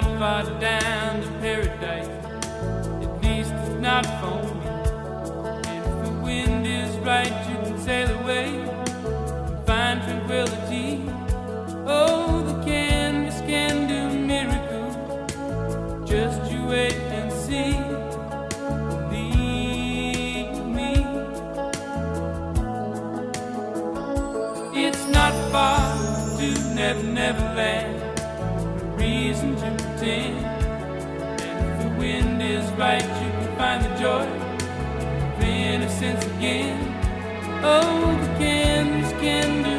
not far down to paradise. At least it's not for me. And if the wind is right, you can sail away and find tranquility. Oh, the canvas can do miracles. Just you wait and see. Believe me. It's not far to Never Never Land. Reason to pretend. And if the wind is right, you can find the joy of innocence again. Oh, the canvas can do